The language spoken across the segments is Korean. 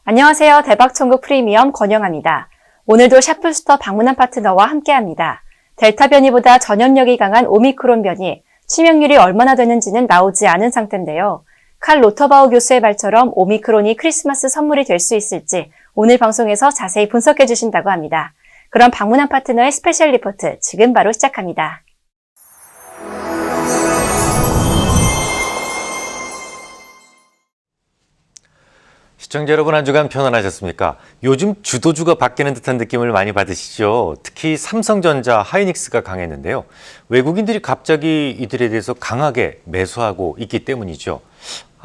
안녕하세요. 대박천국 프리미엄 권영아입니다. 오늘도 샤플스토어 방문한 파트너와 함께합니다. 델타 변이보다 전염력이 강한 오미크론 변이, 치명률이 얼마나 되는지는 나오지 않은 상태인데요. 칼 로터바우 교수의 말처럼 오미크론이 크리스마스 선물이 될 수 있을지 오늘 방송에서 자세히 분석해 주신다고 합니다. 그럼 방문한 파트너의 스페셜 리포트 지금 바로 시작합니다. 시청자 여러분, 한 주간 편안하셨습니까? 요즘 주도주가 바뀌는 듯한 느낌을 많이 받으시죠? 특히 삼성전자, 하이닉스가 강했는데요. 외국인들이 갑자기 이들에 대해서 강하게 매수하고 있기 때문이죠.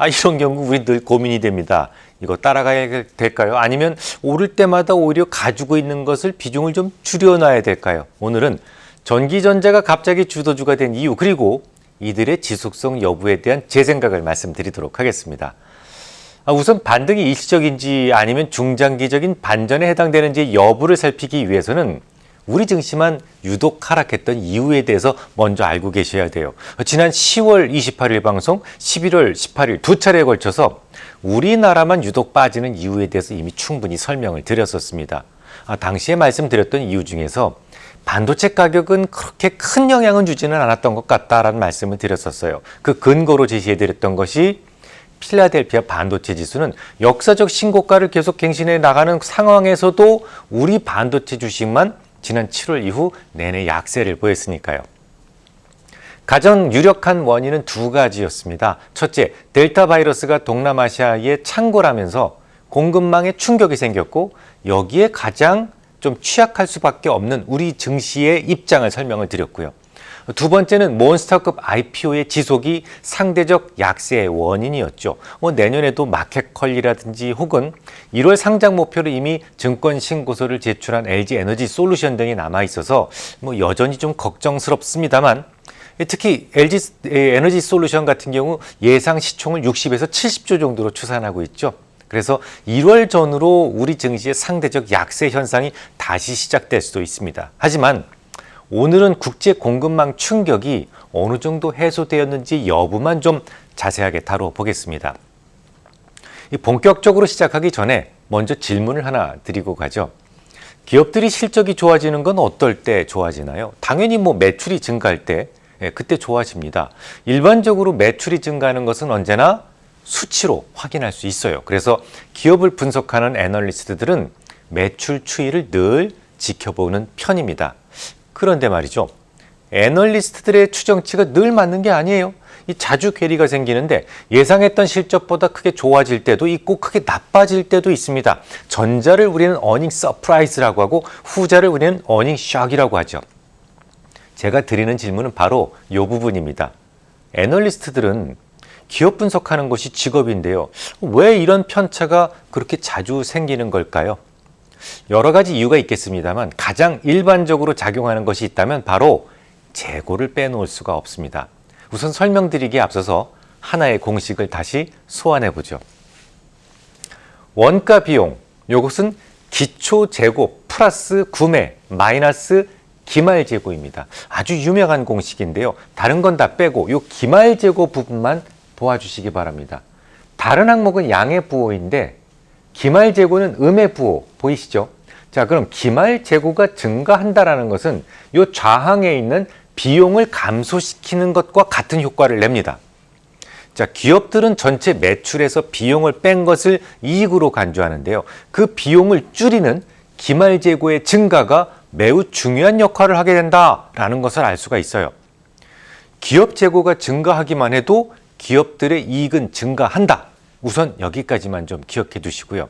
이런 경우 우리 늘 고민이 됩니다. 이거 따라가야 될까요? 아니면 오를 때마다 오히려 가지고 있는 것을 비중을 좀 줄여놔야 될까요? 오늘은 전기전자가 갑자기 주도주가 된 이유, 그리고 이들의 지속성 여부에 대한 제 생각을 말씀드리도록 하겠습니다. 우선 반등이 일시적인지 아니면 중장기적인 반전에 해당되는지 여부를 살피기 위해서는 우리 증시만 유독 하락했던 이유에 대해서 먼저 알고 계셔야 돼요. 지난 10월 28일 방송, 11월 18일 두 차례에 걸쳐서 우리나라만 유독 빠지는 이유에 대해서 이미 충분히 설명을 드렸었습니다. 당시에 말씀드렸던 이유 중에서 반도체 가격은 그렇게 큰 영향은 주지는 않았던 것 같다라는 말씀을 드렸었어요. 그 근거로 제시해드렸던 것이 필라델피아 반도체 지수는 역사적 신고가를 계속 갱신해 나가는 상황에서도 우리 반도체 주식만 지난 7월 이후 내내 약세를 보였으니까요. 가장 유력한 원인은 두 가지였습니다. 첫째, 델타 바이러스가 동남아시아에 창궐하면서 공급망에 충격이 생겼고, 여기에 가장 좀 취약할 수밖에 없는 우리 증시의 입장을 설명을 드렸고요. 두 번째는 몬스터급 IPO의 지속이 상대적 약세의 원인이었죠. 내년에도 마켓컬리라든지 혹은 1월 상장 목표로 이미 증권신고서를 제출한 LG에너지 솔루션 등이 남아있어서 여전히 좀 걱정스럽습니다만, 특히 LG에너지 솔루션 같은 경우 예상 시총을 60에서 70조 정도로 추산하고 있죠. 그래서 1월 전후로 우리 증시의 상대적 약세 현상이 다시 시작될 수도 있습니다. 하지만 오늘은 국제 공급망 충격이 어느 정도 해소되었는지 여부만 좀 자세하게 다뤄보겠습니다. 본격적으로 시작하기 전에 먼저 질문을 하나 드리고 가죠. 기업들이 실적이 좋아지는 건 어떨 때 좋아지나요? 당연히 매출이 증가할 때, 그때 좋아집니다. 일반적으로 매출이 증가하는 것은 언제나 수치로 확인할 수 있어요. 그래서 기업을 분석하는 애널리스트들은 매출 추이를 늘 지켜보는 편입니다. 그런데 말이죠, 애널리스트들의 추정치가 늘 맞는 게 아니에요. 자주 괴리가 생기는데 예상했던 실적보다 크게 좋아질 때도 있고 크게 나빠질 때도 있습니다. 전자를 우리는 어닝 서프라이즈라고 하고 후자를 우리는 어닝 샥이라고 하죠. 제가 드리는 질문은 바로 이 부분입니다. 애널리스트들은 기업 분석하는 것이 직업인데요. 왜 이런 편차가 그렇게 자주 생기는 걸까요? 여러 가지 이유가 있겠습니다만 가장 일반적으로 작용하는 것이 있다면 바로 재고를 빼놓을 수가 없습니다. 우선 설명드리기에 앞서서 하나의 공식을 다시 소환해 보죠. 원가 비용, 이것은 기초 재고 플러스 구매 마이너스 기말 재고입니다. 아주 유명한 공식인데요. 다른 건 다 빼고 이 기말 재고 부분만 보아주시기 바랍니다. 다른 항목은 양의 부호인데 기말 재고는 음의 부호 보이시죠? 자, 그럼 기말 재고가 증가한다라는 것은 이 좌항에 있는 비용을 감소시키는 것과 같은 효과를 냅니다. 자, 기업들은 전체 매출에서 비용을 뺀 것을 이익으로 간주하는데요. 그 비용을 줄이는 기말 재고의 증가가 매우 중요한 역할을 하게 된다라는 것을 알 수가 있어요. 기업 재고가 증가하기만 해도 기업들의 이익은 증가한다. 우선 여기까지만 좀 기억해 두시고요.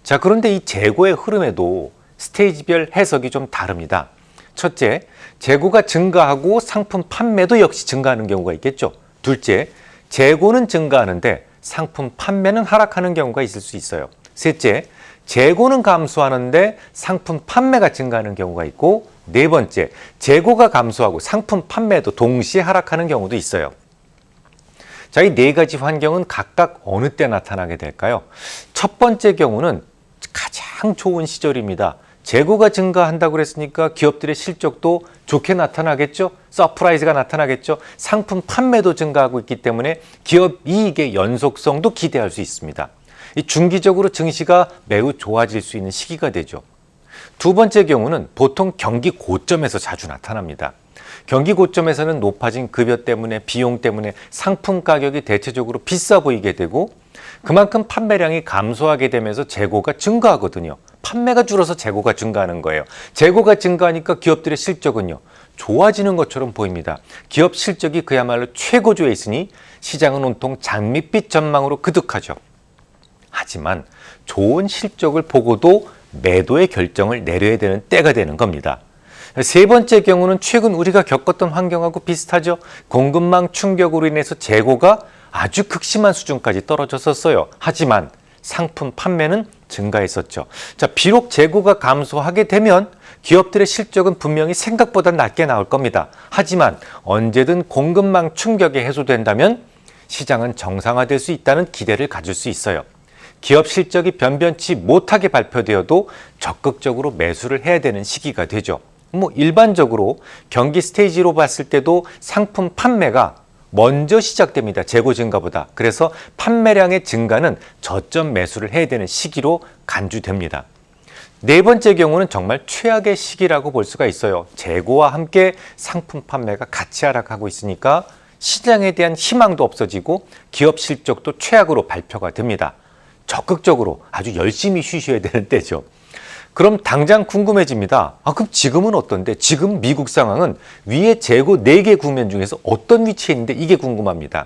자, 그런데 이 재고의 흐름에도 스테이지별 해석이 좀 다릅니다. 첫째, 재고가 증가하고 상품 판매도 역시 증가하는 경우가 있겠죠. 둘째, 재고는 증가하는데 상품 판매는 하락하는 경우가 있을 수 있어요. 셋째, 재고는 감소하는데 상품 판매가 증가하는 경우가 있고, 네 번째, 재고가 감소하고 상품 판매도 동시에 하락하는 경우도 있어요. 자, 이 네 가지 환경은 각각 어느 때 나타나게 될까요? 첫 번째 경우는 가장 좋은 시절입니다. 재고가 증가한다고 그랬으니까 기업들의 실적도 좋게 나타나겠죠? 서프라이즈가 나타나겠죠? 상품 판매도 증가하고 있기 때문에 기업 이익의 연속성도 기대할 수 있습니다. 이 중기적으로 증시가 매우 좋아질 수 있는 시기가 되죠. 두 번째 경우는 보통 경기 고점에서 자주 나타납니다. 경기 고점에서는 높아진 급여 때문에 비용 때문에 상품 가격이 대체적으로 비싸 보이게 되고 그만큼 판매량이 감소하게 되면서 재고가 증가하거든요. 판매가 줄어서 재고가 증가하는 거예요. 재고가 증가하니까 기업들의 실적은요, 좋아지는 것처럼 보입니다. 기업 실적이 그야말로 최고조에 있으니 시장은 온통 장밋빛 전망으로 그득하죠. 하지만 좋은 실적을 보고도 매도의 결정을 내려야 되는 때가 되는 겁니다. 세 번째 경우는 최근 우리가 겪었던 환경하고 비슷하죠. 공급망 충격으로 인해서 재고가 아주 극심한 수준까지 떨어졌었어요. 하지만 상품 판매는 증가했었죠. 자, 비록 재고가 감소하게 되면 기업들의 실적은 분명히 생각보다 낮게 나올 겁니다. 하지만 언제든 공급망 충격이 해소된다면 시장은 정상화될 수 있다는 기대를 가질 수 있어요. 기업 실적이 변변치 못하게 발표되어도 적극적으로 매수를 해야 되는 시기가 되죠. 일반적으로 경기 스테이지로 봤을 때도 상품 판매가 먼저 시작됩니다. 재고 증가보다. 그래서 판매량의 증가는 저점 매수를 해야 되는 시기로 간주됩니다. 네 번째 경우는 정말 최악의 시기라고 볼 수가 있어요. 재고와 함께 상품 판매가 같이 하락하고 있으니까 시장에 대한 희망도 없어지고 기업 실적도 최악으로 발표가 됩니다. 적극적으로 아주 열심히 쉬셔야 되는 때죠. 그럼 당장 궁금해집니다. 그럼 지금은 어떤데? 지금 미국 상황은 위에 재고 4개 국면 중에서 어떤 위치에 있는데 이게 궁금합니다.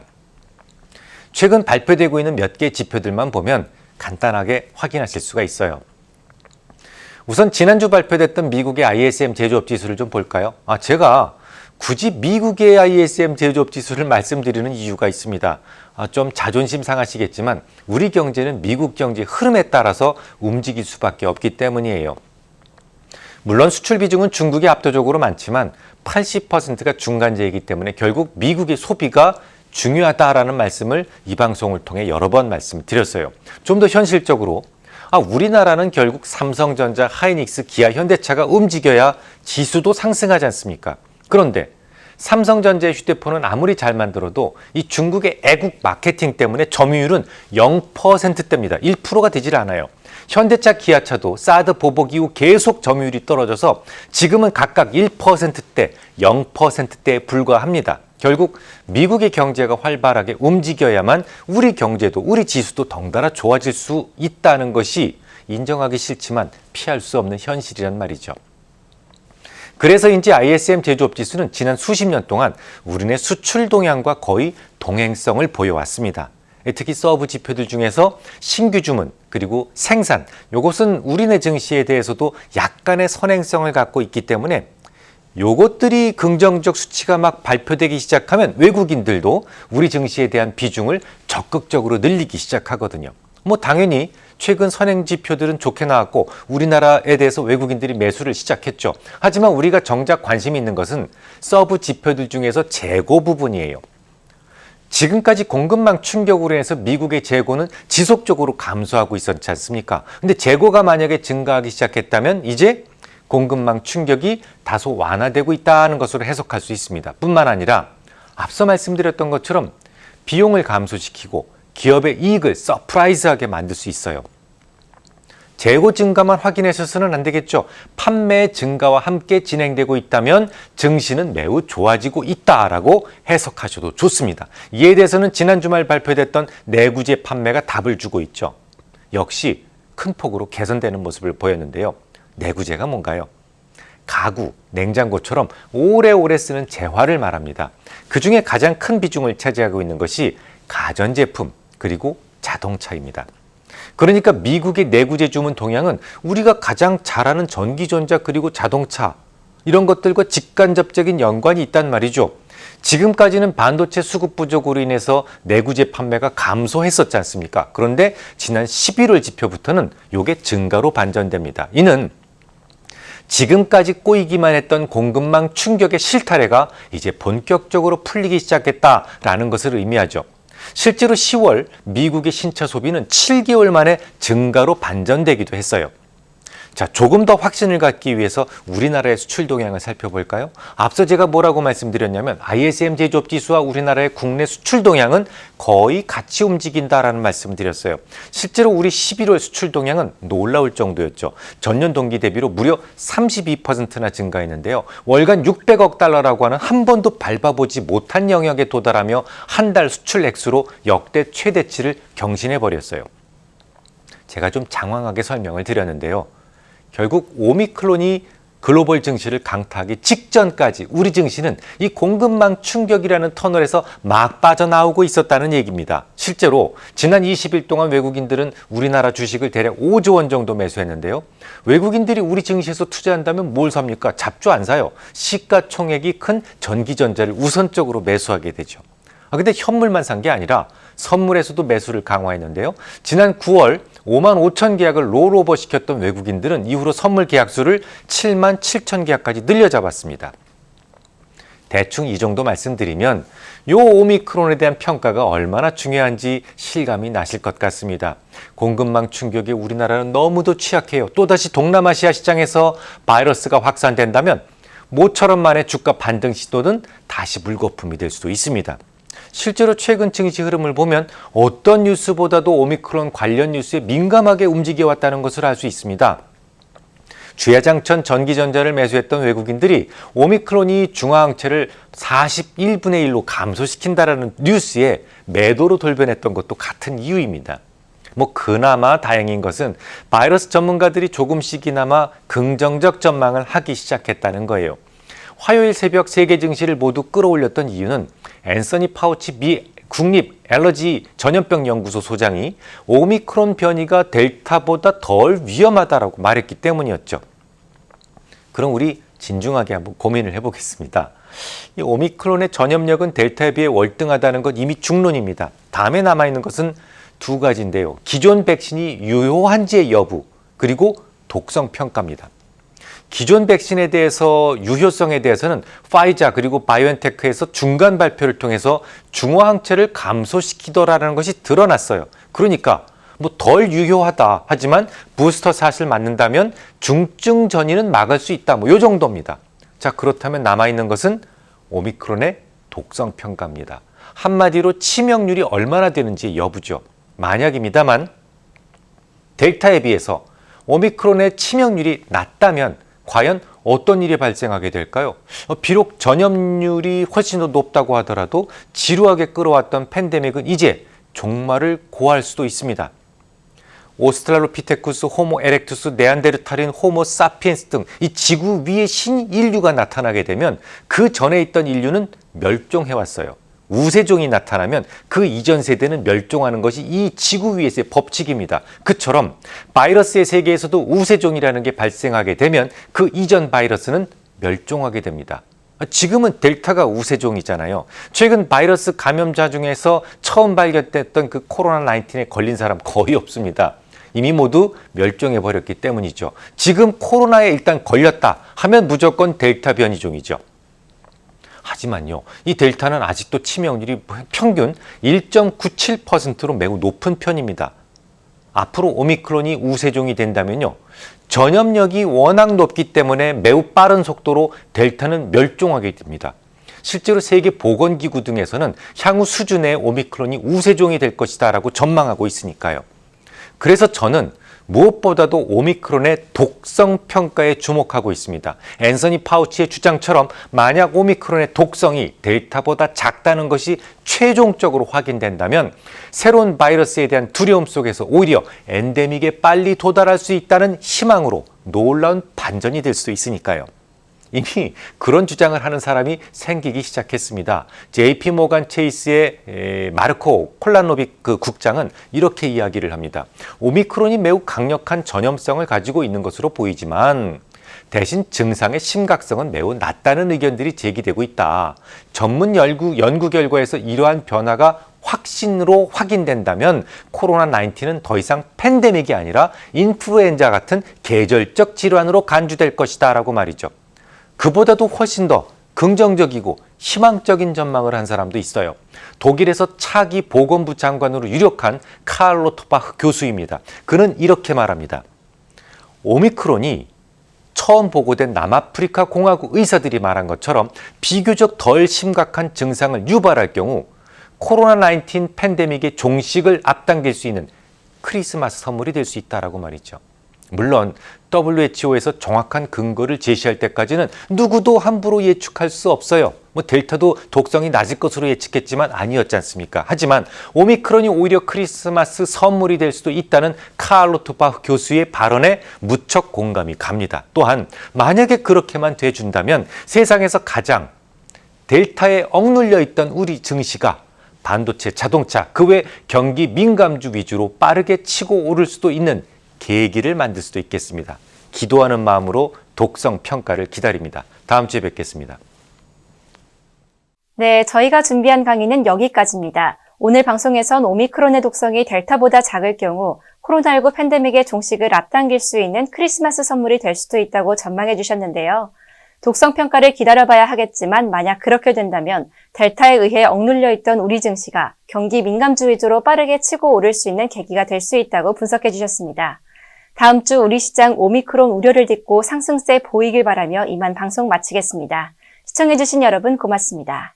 최근 발표되고 있는 몇 개 지표들만 보면 간단하게 확인하실 수가 있어요. 우선 지난주 발표됐던 미국의 ISM 제조업 지수를 좀 볼까요? 제가 굳이 미국의 ISM 제조업 지수를 말씀드리는 이유가 있습니다. 좀 자존심 상하시겠지만 우리 경제는 미국 경제 흐름에 따라서 움직일 수밖에 없기 때문이에요. 물론 수출 비중은 중국이 압도적으로 많지만 80%가 중간재이기 때문에 결국 미국의 소비가 중요하다라는 말씀을 이 방송을 통해 여러 번 말씀드렸어요. 좀 더 현실적으로 우리나라는 결국 삼성전자, 하이닉스, 기아, 현대차가 움직여야 지수도 상승하지 않습니까? 그런데 삼성전자의 휴대폰은 아무리 잘 만들어도 이 중국의 애국 마케팅 때문에 점유율은 0%대입니다. 1%가 되질 않아요. 현대차, 기아차도 사드 보복 이후 계속 점유율이 떨어져서 지금은 각각 1%대, 0%대에 불과합니다. 결국 미국의 경제가 활발하게 움직여야만 우리 경제도 우리 지수도 덩달아 좋아질 수 있다는 것이 인정하기 싫지만 피할 수 없는 현실이란 말이죠. 그래서인지 ISM 제조업 지수는 지난 수십 년 동안 우리네 수출 동향과 거의 동행성을 보여왔습니다. 특히 서브 지표들 중에서 신규 주문 그리고 생산, 이것은 우리네 증시에 대해서도 약간의 선행성을 갖고 있기 때문에 요것들이 긍정적 수치가 막 발표되기 시작하면 외국인들도 우리 증시에 대한 비중을 적극적으로 늘리기 시작하거든요. 당연히 최근 선행 지표들은 좋게 나왔고 우리나라에 대해서 외국인들이 매수를 시작했죠. 하지만 우리가 정작 관심이 있는 것은 서브 지표들 중에서 재고 부분이에요. 지금까지 공급망 충격으로 해서 미국의 재고는 지속적으로 감소하고 있었지 않습니까? 근데 재고가 만약에 증가하기 시작했다면 이제 공급망 충격이 다소 완화되고 있다는 것으로 해석할 수 있습니다. 뿐만 아니라 앞서 말씀드렸던 것처럼 비용을 감소시키고 기업의 이익을 서프라이즈하게 만들 수 있어요. 재고 증가만 확인하셔서는 안 되겠죠. 판매 증가와 함께 진행되고 있다면 증시는 매우 좋아지고 있다라고 해석하셔도 좋습니다. 이에 대해서는 지난 주말 발표됐던 내구재 판매가 답을 주고 있죠. 역시 큰 폭으로 개선되는 모습을 보였는데요. 내구재가 뭔가요? 가구, 냉장고처럼 오래오래 쓰는 재화를 말합니다. 그중에 가장 큰 비중을 차지하고 있는 것이 가전제품 그리고 자동차입니다. 그러니까 미국의 내구재 주문 동향은 우리가 가장 잘 아는 전기전자 그리고 자동차 이런 것들과 직간접적인 연관이 있단 말이죠. 지금까지는 반도체 수급 부족으로 인해서 내구재 판매가 감소했었지 않습니까? 그런데 지난 11월 지표부터는 이게 증가로 반전됩니다. 이는 지금까지 꼬이기만 했던 공급망 충격의 실타래가 이제 본격적으로 풀리기 시작했다라는 것을 의미하죠. 실제로 10월 미국의 신차 소비는 7개월 만에 증가로 반전되기도 했어요. 자, 조금 더 확신을 갖기 위해서 우리나라의 수출 동향을 살펴볼까요? 앞서 제가 뭐라고 말씀드렸냐면 ISM 제조업 지수와 우리나라의 국내 수출 동향은 거의 같이 움직인다라는 말씀을 드렸어요. 실제로 우리 11월 수출 동향은 놀라울 정도였죠. 전년 동기 대비로 무려 32%나 증가했는데요. 월간 600억 달러라고 하는 한 번도 밟아보지 못한 영역에 도달하며 한 달 수출 액수로 역대 최대치를 경신해버렸어요. 제가 좀 장황하게 설명을 드렸는데요. 결국 오미크론이 글로벌 증시를 강타하기 직전까지 우리 증시는 이 공급망 충격이라는 터널에서 막 빠져나오고 있었다는 얘기입니다. 실제로 지난 20일 동안 외국인들은 우리나라 주식을 대략 5조 원 정도 매수했는데요. 외국인들이 우리 증시에서 투자한다면 뭘 삽니까? 잡주 안 사요. 시가총액이 큰 전기전자를 우선적으로 매수하게 되죠. 근데 현물만 산 게 아니라 선물에서도 매수를 강화했는데요. 지난 9월 5만 5천 계약을 롤오버 시켰던 외국인들은 이후로 선물 계약 수를 7만 7천 계약까지 늘려잡았습니다. 대충 이 정도 말씀드리면 요 오미크론에 대한 평가가 얼마나 중요한지 실감이 나실 것 같습니다. 공급망 충격에 우리나라는 너무도 취약해요. 또다시 동남아시아 시장에서 바이러스가 확산된다면 모처럼 만의 주가 반등 시도는 다시 물거품이 될 수도 있습니다. 실제로 최근 증시 흐름을 보면 어떤 뉴스보다도 오미크론 관련 뉴스에 민감하게 움직여왔다는 것을 알 수 있습니다. 주야장천 전기전자를 매수했던 외국인들이 오미크론이 중화항체를 41분의 1로 감소시킨다라는 뉴스에 매도로 돌변했던 것도 같은 이유입니다. 그나마 다행인 것은 바이러스 전문가들이 조금씩이나마 긍정적 전망을 하기 시작했다는 거예요. 화요일 새벽 세계 증시를 모두 끌어올렸던 이유는 앤서니 파우치 미 국립 알러지 전염병 연구소 소장이 오미크론 변이가 델타보다 덜 위험하다라고 말했기 때문이었죠. 그럼 우리 진중하게 한번 고민을 해보겠습니다. 이 오미크론의 전염력은 델타에 비해 월등하다는 것 이미 중론입니다. 다음에 남아있는 것은 두 가지인데요. 기존 백신이 유효한지의 여부, 그리고 독성 평가입니다. 기존 백신에 대해서 유효성에 대해서는 파이자 그리고 바이오엔테크에서 중간 발표를 통해서 중화항체를 감소시키더라는 것이 드러났어요. 그러니까 덜 유효하다 하지만 부스터 샷을 맞는다면 중증 전이는 막을 수 있다. 요 정도입니다. 자, 그렇다면 남아있는 것은 오미크론의 독성 평가입니다. 한마디로 치명률이 얼마나 되는지 여부죠. 만약입니다만 델타에 비해서 오미크론의 치명률이 낮다면 과연 어떤 일이 발생하게 될까요? 비록 전염률이 훨씬 더 높다고 하더라도 지루하게 끌어왔던 팬데믹은 이제 종말을 고할 수도 있습니다. 오스트랄로피테쿠스, 호모 에렉투스, 네안데르탈인, 호모 사피엔스 등 이 지구 위에 신인류가 나타나게 되면 그 전에 있던 인류는 멸종해왔어요. 우세종이 나타나면 그 이전 세대는 멸종하는 것이 이 지구 위에서의 법칙입니다. 그처럼 바이러스의 세계에서도 우세종이라는 게 발생하게 되면 그 이전 바이러스는 멸종하게 됩니다. 지금은 델타가 우세종이잖아요. 최근 바이러스 감염자 중에서 처음 발견됐던 그 코로나19에 걸린 사람 거의 없습니다. 이미 모두 멸종해버렸기 때문이죠. 지금 코로나에 일단 걸렸다 하면 무조건 델타 변이종이죠. 하지만요, 이 델타는 아직도 치명률이 평균 1.97%로 매우 높은 편입니다. 앞으로 오미크론이 우세종이 된다면요, 전염력이 워낙 높기 때문에 매우 빠른 속도로 델타는 멸종하게 됩니다. 실제로 세계보건기구 등에서는 향후 수준의 오미크론이 우세종이 될 것이다 라고 전망하고 있으니까요. 그래서 저는 무엇보다도 오미크론의 독성 평가에 주목하고 있습니다. 앤서니 파우치의 주장처럼 만약 오미크론의 독성이 델타보다 작다는 것이 최종적으로 확인된다면 새로운 바이러스에 대한 두려움 속에서 오히려 엔데믹에 빨리 도달할 수 있다는 희망으로 놀라운 반전이 될 수 있으니까요. 이미 그런 주장을 하는 사람이 생기기 시작했습니다. JP모간 체이스의 마르코 콜라노빅 국장은 이렇게 이야기를 합니다. 오미크론이 매우 강력한 전염성을 가지고 있는 것으로 보이지만 대신 증상의 심각성은 매우 낮다는 의견들이 제기되고 있다. 전문 연구 결과에서 이러한 변화가 확신으로 확인된다면 코로나19는 더 이상 팬데믹이 아니라 인플루엔자 같은 계절적 질환으로 간주될 것이다 라고 말이죠. 그보다도 훨씬 더 긍정적이고 희망적인 전망을 한 사람도 있어요. 독일에서 차기 보건부 장관으로 유력한 카를로 토바흐 교수입니다. 그는 이렇게 말합니다. 오미크론이 처음 보고된 남아프리카 공화국 의사들이 말한 것처럼 비교적 덜 심각한 증상을 유발할 경우 코로나19 팬데믹의 종식을 앞당길 수 있는 크리스마스 선물이 될 수 있다라고 말이죠. 물론 WHO에서 정확한 근거를 제시할 때까지는 누구도 함부로 예측할 수 없어요. 델타도 독성이 낮을 것으로 예측했지만 아니었지 않습니까? 하지만 오미크론이 오히려 크리스마스 선물이 될 수도 있다는 카알로 투파 교수의 발언에 무척 공감이 갑니다. 또한 만약에 그렇게만 돼준다면 세상에서 가장 델타에 억눌려 있던 우리 증시가 반도체, 자동차, 그 외 경기 민감주 위주로 빠르게 치고 오를 수도 있는 계기를 만들 수도 있겠습니다. 기도하는 마음으로 독성 평가를 기다립니다. 다음 주에 뵙겠습니다. 네, 저희가 준비한 강의는 여기까지입니다. 오늘 방송에선 오미크론의 독성이 델타보다 작을 경우 코로나19 팬데믹의 종식을 앞당길 수 있는 크리스마스 선물이 될 수도 있다고 전망해 주셨는데요. 독성 평가를 기다려봐야 하겠지만 만약 그렇게 된다면 델타에 의해 억눌려 있던 우리 증시가 경기 민감주 위주로 빠르게 치고 오를 수 있는 계기가 될 수 있다고 분석해 주셨습니다. 다음 주 우리 시장 오미크론 우려를 딛고 상승세 보이길 바라며 이만 방송 마치겠습니다. 시청해 주신 여러분 고맙습니다.